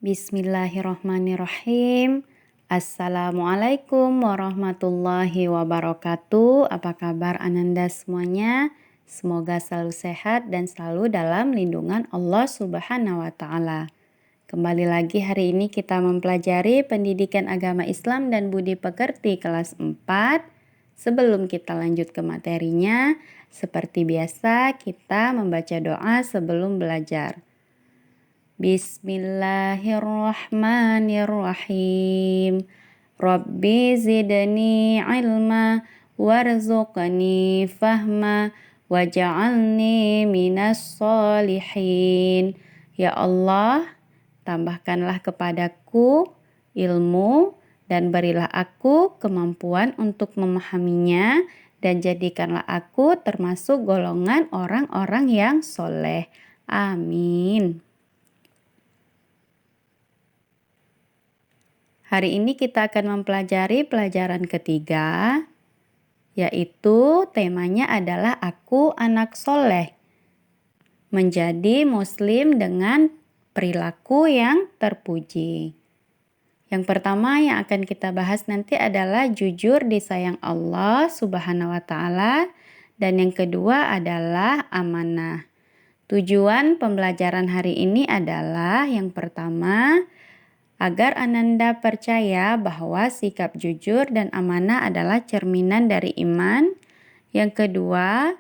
Bismillahirrahmanirrahim. Assalamualaikum warahmatullahi wabarakatuh. Apa kabar Ananda semuanya? Semoga selalu sehat dan selalu dalam lindungan Allah Subhanahu wa Ta'ala. Kembali lagi hari ini kita mempelajari pendidikan agama Islam dan budi pekerti kelas 4. Sebelum kita lanjut ke materinya, seperti biasa kita membaca doa sebelum belajar. Bismillahirrahmanirrahim. Rabbi zidni ilma warzuqni fahma waj'alni minas solihin. Ya Allah, tambahkanlah kepadaku ilmu dan berilah aku kemampuan untuk memahaminya dan jadikanlah aku termasuk golongan orang-orang yang soleh. Amin. Hari ini kita akan mempelajari pelajaran ketiga, yaitu temanya adalah Aku Anak Soleh. Menjadi muslim dengan perilaku yang terpuji. Yang pertama yang akan kita bahas nanti adalah jujur disayang Allah Subhanahu wa Ta'ala, dan yang kedua adalah amanah. Tujuan pembelajaran hari ini adalah yang pertama, agar Ananda percaya bahwa sikap jujur dan amanah adalah cerminan dari iman. Yang kedua,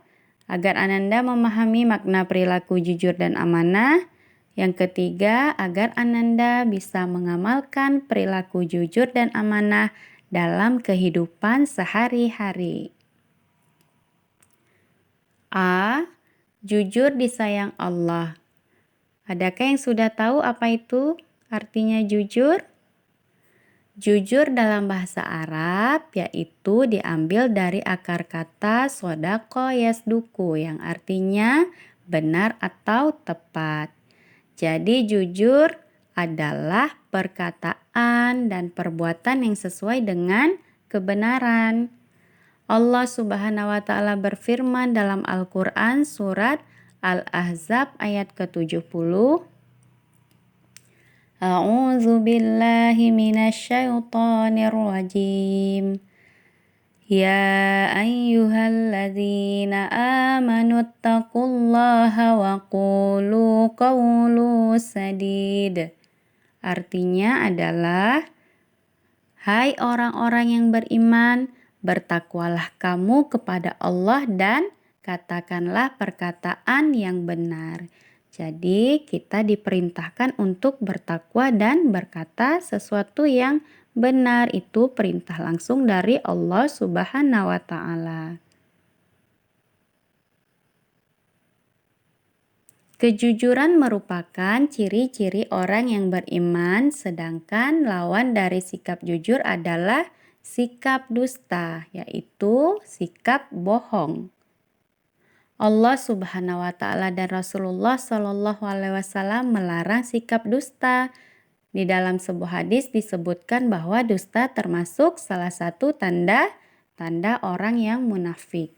agar Ananda memahami makna perilaku jujur dan amanah. Yang ketiga, agar Ananda bisa mengamalkan perilaku jujur dan amanah dalam kehidupan sehari-hari. A. Jujur disayang Allah. Adakah yang sudah tahu apa itu artinya jujur? Jujur dalam bahasa Arab yaitu diambil dari akar kata sodako yasduku yang artinya benar atau tepat. Jadi jujur adalah perkataan dan perbuatan yang sesuai dengan kebenaran. Allah Subhanahu wa Ta'ala berfirman dalam Al-Quran surat Al-Ahzab ayat ke-70. A'udzu billahi minasyaitonir rajim. Ya ayyuhalladzina amanu taqullaha wa qulu qawlu sadid. Artinya adalah, hai orang-orang yang beriman, bertakwalah kamu kepada Allah dan katakanlah perkataan yang benar. Jadi kita diperintahkan untuk bertakwa dan berkata sesuatu yang benar. Itu perintah langsung dari Allah Subhanahu wa Ta'ala. Kejujuran merupakan ciri-ciri orang yang beriman, sedangkan lawan dari sikap jujur adalah sikap dusta, yaitu sikap bohong. Allah Subhanahu wa Ta'ala dan Rasulullah Shallallahu alaihi wasallam melarang sikap dusta. Di dalam sebuah hadis disebutkan bahwa dusta termasuk salah satu tanda orang yang munafik.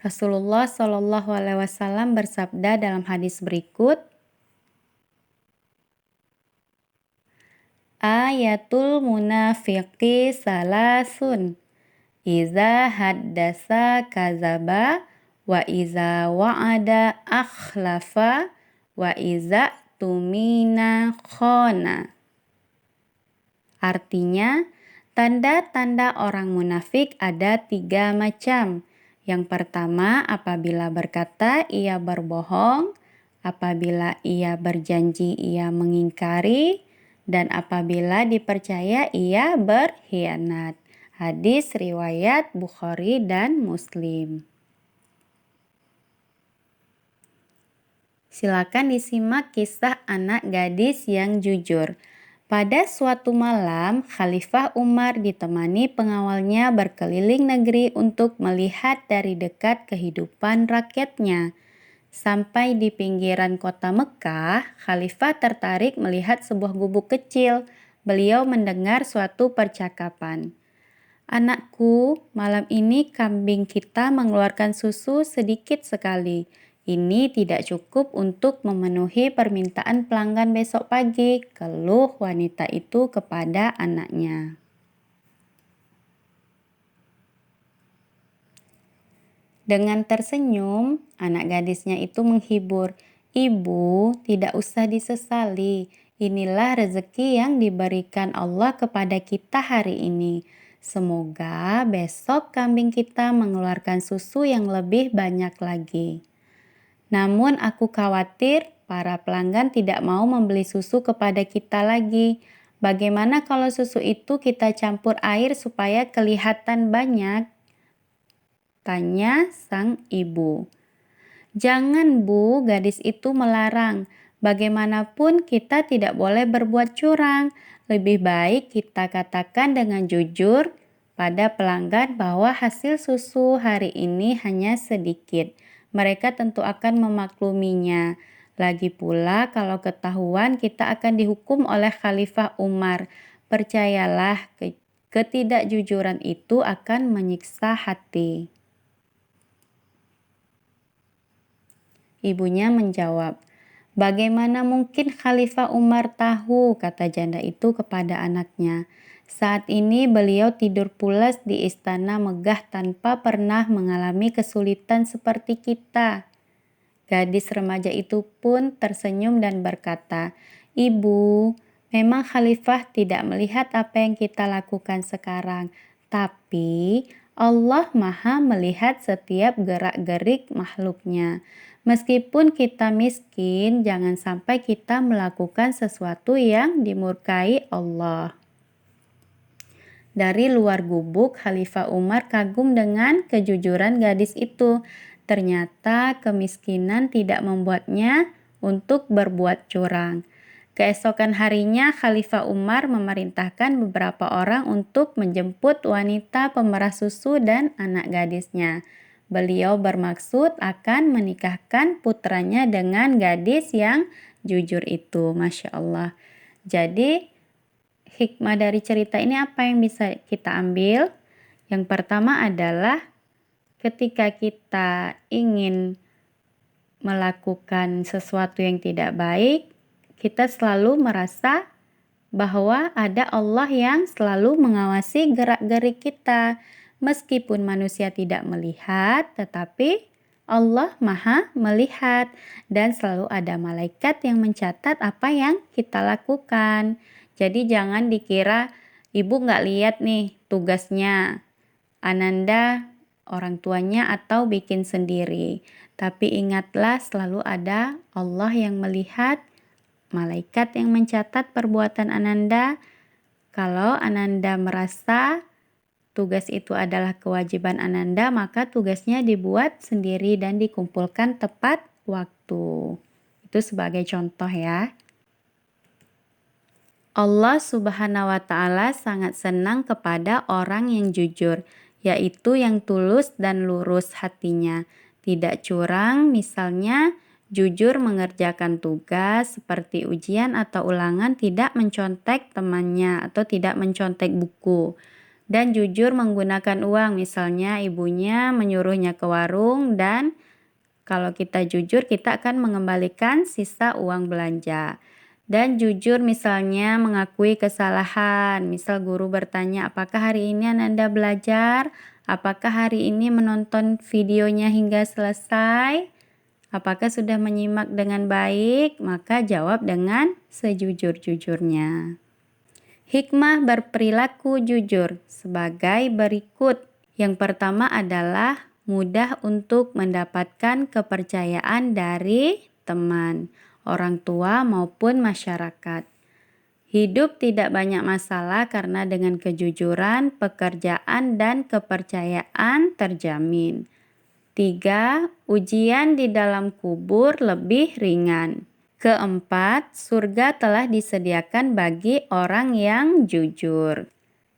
Rasulullah Shallallahu alaihi wasallam bersabda dalam hadis berikut, ayatul munafiqi salasun. Iza haddasa kazaba, wa iza wa'ada akhlafa, wa iza tumina khona. Artinya, tanda-tanda orang munafik ada 3 macam. Yang pertama, apabila berkata ia berbohong, apabila ia berjanji ia mengingkari, dan apabila dipercaya ia berkhianat. Hadis riwayat Bukhari dan Muslim. Silakan disimak kisah anak gadis yang jujur. Pada suatu malam, Khalifah Umar ditemani pengawalnya berkeliling negeri untuk melihat dari dekat kehidupan rakyatnya. Sampai di pinggiran kota Mekah, Khalifah tertarik melihat sebuah gubuk kecil. Beliau mendengar suatu percakapan. Anakku, malam ini kambing kita mengeluarkan susu sedikit sekali. Ini tidak cukup untuk memenuhi permintaan pelanggan besok pagi, keluh wanita itu kepada anaknya. Dengan tersenyum, anak gadisnya itu menghibur, "Ibu, tidak usah disesali. Inilah rezeki yang diberikan Allah kepada kita hari ini. Semoga besok kambing kita mengeluarkan susu yang lebih banyak lagi. Namun aku khawatir para pelanggan tidak mau membeli susu kepada kita lagi. Bagaimana kalau susu itu kita campur air supaya kelihatan banyak?" tanya sang ibu. "Jangan Bu, gadis itu melarang. Bagaimanapun kita tidak boleh berbuat curang. Lebih baik kita katakan dengan jujur pada pelanggan bahwa hasil susu hari ini hanya sedikit. Mereka tentu akan memakluminya. Lagi pula kalau ketahuan kita akan dihukum oleh Khalifah Umar. Percayalah, ketidakjujuran itu akan menyiksa hati." Ibunya menjawab, "Bagaimana mungkin Khalifah Umar tahu?" kata janda itu kepada anaknya. "Saat ini beliau tidur pulas di istana megah tanpa pernah mengalami kesulitan seperti kita." Gadis remaja itu pun tersenyum dan berkata, "Ibu, memang Khalifah tidak melihat apa yang kita lakukan sekarang, tapi Allah Maha melihat setiap gerak-gerik makhluknya. Meskipun kita miskin, jangan sampai kita melakukan sesuatu yang dimurkai Allah." Dari luar gubuk, Khalifah Umar kagum dengan kejujuran gadis itu. Ternyata kemiskinan tidak membuatnya untuk berbuat curang. Keesokan harinya, Khalifah Umar memerintahkan beberapa orang untuk menjemput wanita pemerah susu dan anak gadisnya. Beliau bermaksud akan menikahkan putranya dengan gadis yang jujur itu. Masya Allah. Jadi, hikmah dari cerita ini apa yang bisa kita ambil? Yang pertama adalah ketika kita ingin melakukan sesuatu yang tidak baik, kita selalu merasa bahwa ada Allah yang selalu mengawasi gerak-gerik kita. Meskipun manusia tidak melihat, tetapi Allah Maha melihat dan selalu ada malaikat yang mencatat apa yang kita lakukan. Jadi jangan dikira ibu nggak lihat nih tugasnya Ananda, orang tuanya atau bikin sendiri. Tapi ingatlah selalu ada Allah yang melihat, malaikat yang mencatat perbuatan Ananda. Kalau Ananda merasa tugas itu adalah kewajiban Ananda, maka tugasnya dibuat sendiri dan dikumpulkan tepat waktu. Itu sebagai contoh ya. Allah Subhanahu wa Ta'ala sangat senang kepada orang yang jujur, yaitu yang tulus dan lurus hatinya, tidak curang, misalnya jujur mengerjakan tugas seperti ujian atau ulangan, tidak mencontek temannya atau tidak mencontek buku, dan jujur menggunakan uang, misalnya ibunya menyuruhnya ke warung dan kalau kita jujur kita akan mengembalikan sisa uang belanja. Dan jujur misalnya mengakui kesalahan. Misal guru bertanya, "Apakah hari ini Ananda belajar? Apakah hari ini menonton videonya hingga selesai? Apakah sudah menyimak dengan baik?" Maka jawab dengan sejujur-jujurnya. Hikmah berperilaku jujur sebagai berikut. Yang pertama adalah mudah untuk mendapatkan kepercayaan dari teman, orang tua maupun masyarakat. Hidup tidak banyak masalah karena dengan kejujuran, pekerjaan, dan kepercayaan terjamin. 3. Ujian di dalam kubur lebih ringan. Keempat, surga telah disediakan bagi orang yang jujur.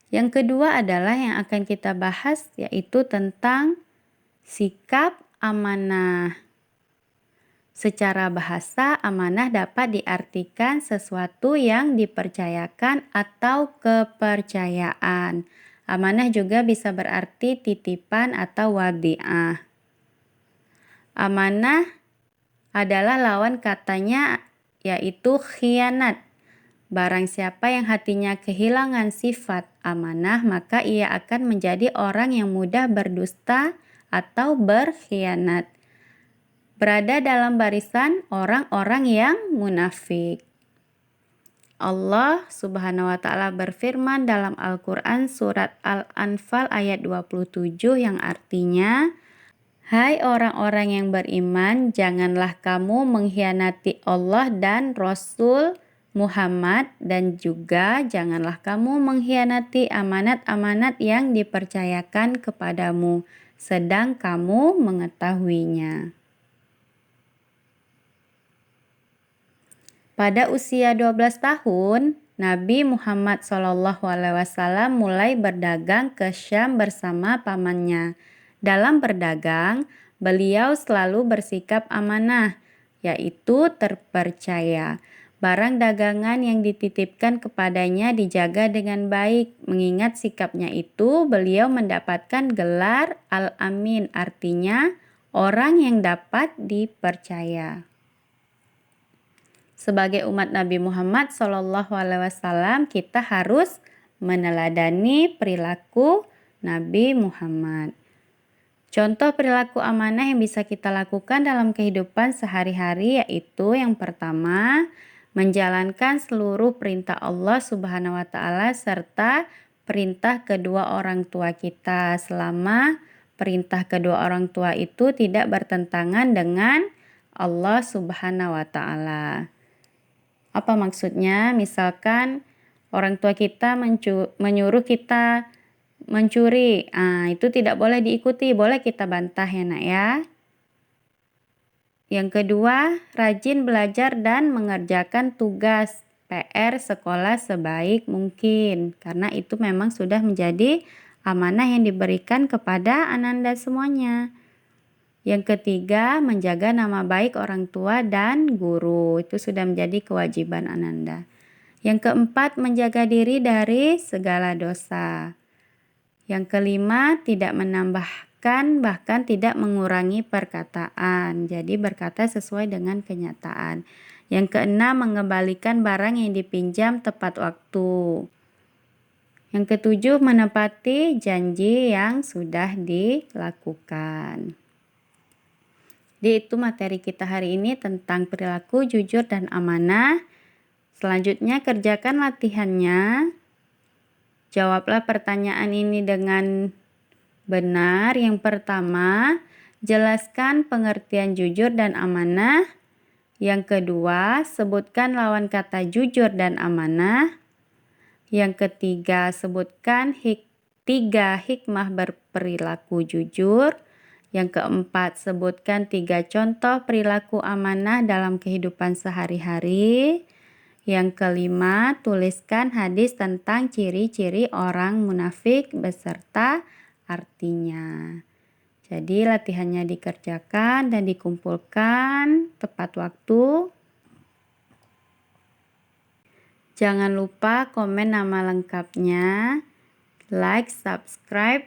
Yang kedua adalah yang akan kita bahas yaitu tentang sikap amanah. Secara bahasa, amanah dapat diartikan sesuatu yang dipercayakan atau kepercayaan. Amanah juga bisa berarti titipan atau wadi'ah. Amanah adalah lawan katanya yaitu khianat. Barang siapa yang hatinya kehilangan sifat amanah, maka ia akan menjadi orang yang mudah berdusta atau berkhianat. Berada dalam barisan orang-orang yang munafik. Allah Subhanahu wa taala berfirman dalam Al-Qur'an surat Al-Anfal ayat 27 yang artinya, "Hai orang-orang yang beriman, janganlah kamu mengkhianati Allah dan Rasul Muhammad, dan juga janganlah kamu mengkhianati amanat-amanat yang dipercayakan kepadamu, sedang kamu mengetahuinya." Pada usia 12 tahun, Nabi Muhammad SAW mulai berdagang ke Syam bersama pamannya. Dalam berdagang, beliau selalu bersikap amanah, yaitu terpercaya. Barang dagangan yang dititipkan kepadanya dijaga dengan baik. Mengingat sikapnya itu, beliau mendapatkan gelar Al-Amin, artinya orang yang dapat dipercaya. Sebagai umat Nabi Muhammad SAW, kita harus meneladani perilaku Nabi Muhammad. Contoh perilaku amanah yang bisa kita lakukan dalam kehidupan sehari-hari yaitu yang pertama, menjalankan seluruh perintah Allah Subhanahu wa taala serta perintah kedua orang tua kita selama perintah kedua orang tua itu tidak bertentangan dengan Allah Subhanahu wa taala. Apa maksudnya? Misalkan orang tua kita menyuruh kita mencuri, itu tidak boleh diikuti, boleh kita bantah ya nak ya. Yang kedua, rajin belajar dan mengerjakan tugas PR sekolah sebaik mungkin, karena itu memang sudah menjadi amanah yang diberikan kepada ananda semuanya. Yang ketiga, menjaga nama baik orang tua dan guru. Itu sudah menjadi kewajiban ananda. Yang keempat, menjaga diri dari segala dosa. Yang kelima, tidak menambahkan bahkan tidak mengurangi perkataan. Jadi berkata sesuai dengan kenyataan. Yang keenam, mengembalikan barang yang dipinjam tepat waktu. Yang ketujuh, menepati janji yang sudah dilakukan. Jadi itu materi kita hari ini tentang perilaku jujur dan amanah. Selanjutnya kerjakan latihannya. Jawablah pertanyaan ini dengan benar. Yang pertama, jelaskan pengertian jujur dan amanah. Yang kedua, sebutkan lawan kata jujur dan amanah. Yang ketiga, sebutkan 3 hikmah berperilaku jujur. Yang keempat, sebutkan 3 contoh perilaku amanah dalam kehidupan sehari-hari. Yang kelima, tuliskan hadis tentang ciri-ciri orang munafik beserta artinya. Jadi latihannya dikerjakan dan dikumpulkan tepat waktu. Jangan lupa komen nama lengkapnya, like, subscribe,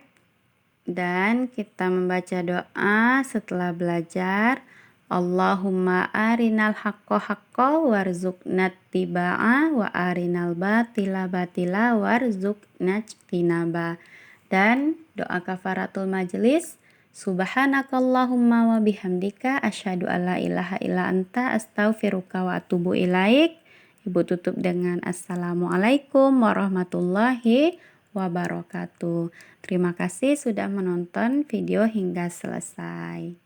dan kita membaca doa setelah belajar. Allahumma arinal haqqo haqqo warzuqna tibaa wa arinal batila batila warzuqna tinaba. Dan doa kafaratul majlis, subhanakallahumma wa bihamdika asyhadu alla ilaha illa anta astaghfiruka wa atubu ilaik. Ibu tutup dengan assalamualaikum warahmatullahi wabarakatuh. Terima kasih sudah menonton video hingga selesai.